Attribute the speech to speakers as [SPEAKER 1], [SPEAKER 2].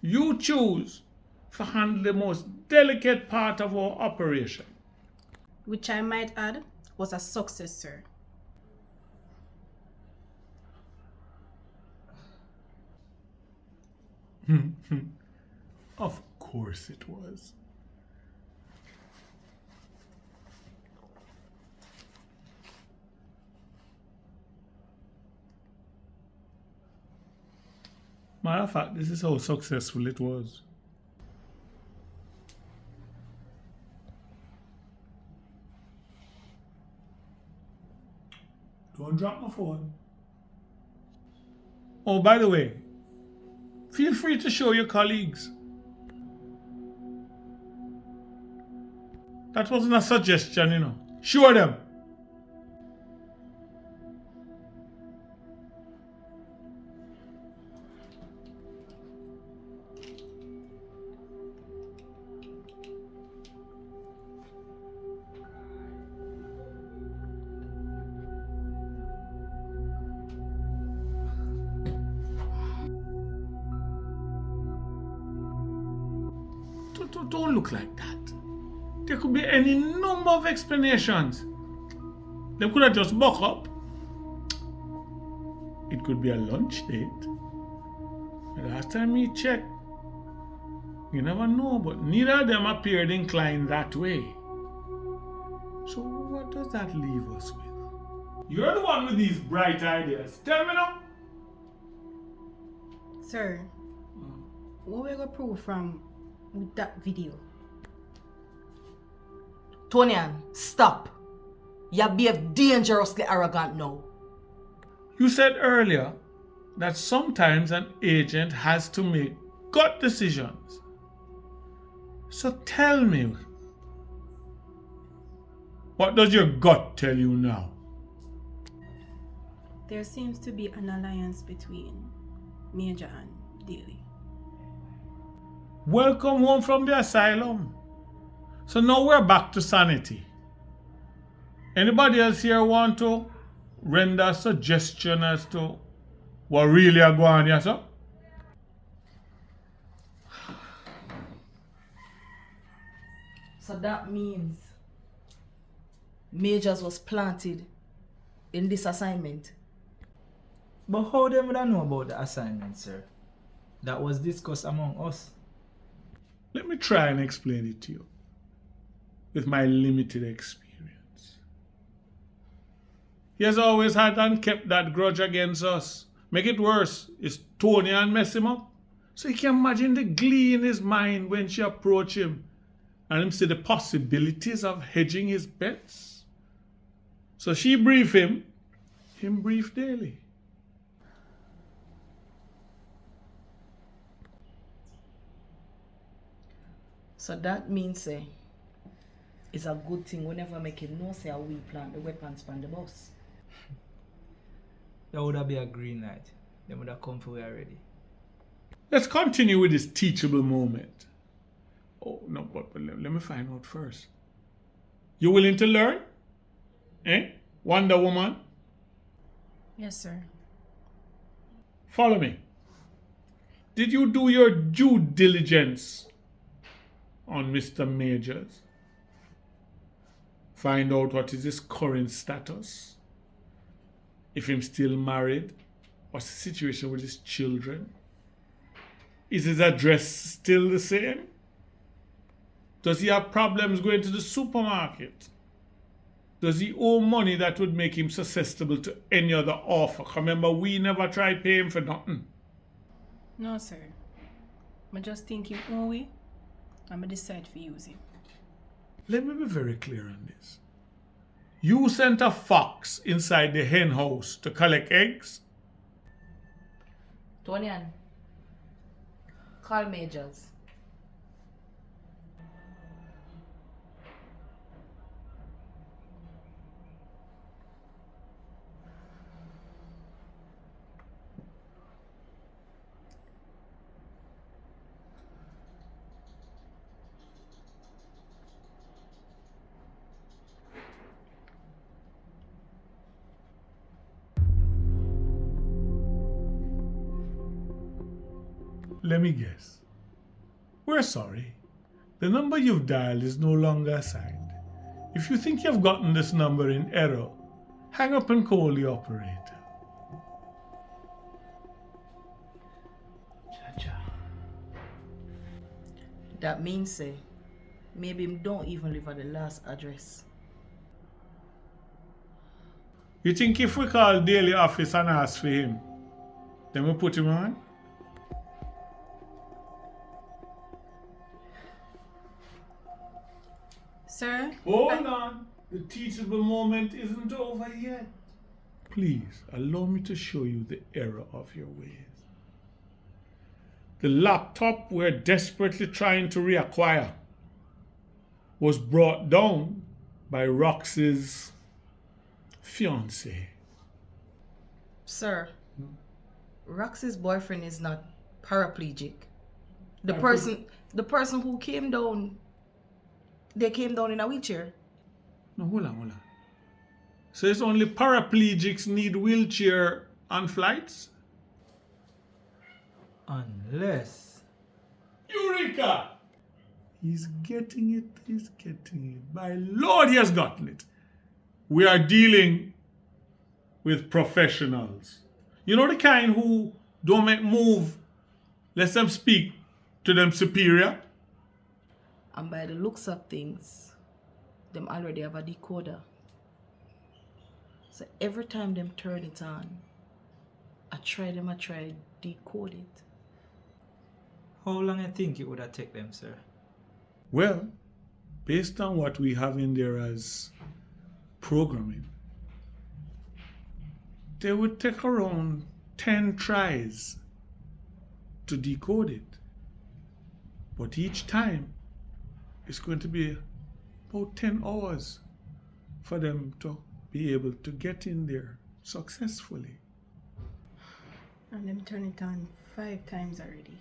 [SPEAKER 1] You choose to handle the most delicate part of our operation.
[SPEAKER 2] Which I might add was a success, sir.
[SPEAKER 1] Of course it was. Matter of fact, this is how successful it was. Don't drop my phone. Oh, by the way, feel free to show your colleagues. That wasn't a suggestion, you know. Show them. Don't look like that. There could be any number of explanations. They could have just buck up. It could be a lunch date. The last time we checked, you never know, but neither of them appeared inclined that way. So what does that leave us with? You're the one with these bright ideas. Tell me now.
[SPEAKER 2] Sir, what we gonna prove from with that video?
[SPEAKER 3] Tonian, stop. You behave dangerously arrogant now.
[SPEAKER 1] You said earlier that sometimes an agent has to make gut decisions. So tell me, what does your gut tell you now?
[SPEAKER 2] There seems to be an alliance between Major and Daly.
[SPEAKER 1] Welcome home from the asylum. So now we're back to sanity. Anybody else here want to render a suggestion as to what really are going on here, sir?
[SPEAKER 3] So that means Majors was planted in this assignment.
[SPEAKER 4] But how them would I know about the assignment, sir? That was discussed among us.
[SPEAKER 1] Let me try and explain it to you with my limited experience. He has always had and kept that grudge against us. Make it worse, it's Tony and mess him up. So you can imagine the glee in his mind when she approached him and him see the possibilities of hedging his bets. So she briefed him briefed Daly.
[SPEAKER 3] So that means it's a good thing whenever make him know say we plant the weapons from the bus.
[SPEAKER 4] That would have been a green light. They would have come for we already.
[SPEAKER 1] Let's continue with this teachable moment. Oh, no, but let me find out first. You willing to learn? Wonder Woman?
[SPEAKER 2] Yes, sir.
[SPEAKER 1] Follow me. Did you do your due diligence on Mr. Majors? Find out what is his current status. If he's still married. What's the situation with his children? Is his address still the same? Does he have problems going to the supermarket? Does he owe money that would make him susceptible to any other offer? Remember, we never tried paying for nothing.
[SPEAKER 2] No, sir. I'm just thinking, oh, we, I'm going to decide to use him.
[SPEAKER 1] Let me be very clear on this. You sent a fox inside the hen house to collect eggs?
[SPEAKER 3] Tonian, call Majors.
[SPEAKER 1] Let me guess. We're sorry. The number you've dialed is no longer assigned. If you think you've gotten this number in error, hang up and call the operator.
[SPEAKER 4] Cha-cha.
[SPEAKER 3] That means say, maybe him don't even live at the last address.
[SPEAKER 1] You think if we call daily office and ask for him, then we put him on?
[SPEAKER 2] Sir?
[SPEAKER 1] Hold on. The teachable moment isn't over yet. Please, allow me to show you the error of your ways. The laptop we're desperately trying to reacquire was brought down by Roxy's fiancé.
[SPEAKER 3] Sir, Roxy's boyfriend is not paraplegic. The
[SPEAKER 1] I
[SPEAKER 3] person who came down, they came down in a wheelchair.
[SPEAKER 1] No, hold on. So it's only paraplegics need wheelchair on flights?
[SPEAKER 4] Unless.
[SPEAKER 1] Eureka! He's getting it. By Lord, he has gotten it. We are dealing with professionals. You know the kind who don't make move, let them speak to them superior?
[SPEAKER 3] And by the looks of things, them already have a decoder. So every time them turn it on, I try decode it.
[SPEAKER 4] How long I think it would have take them, sir?
[SPEAKER 1] Well, based on what we have in there as programming, they would take around 10 tries to decode it. But each time, it's going to be about 10 hours for them to be able to get in there successfully.
[SPEAKER 2] And them turn it on 5 times already.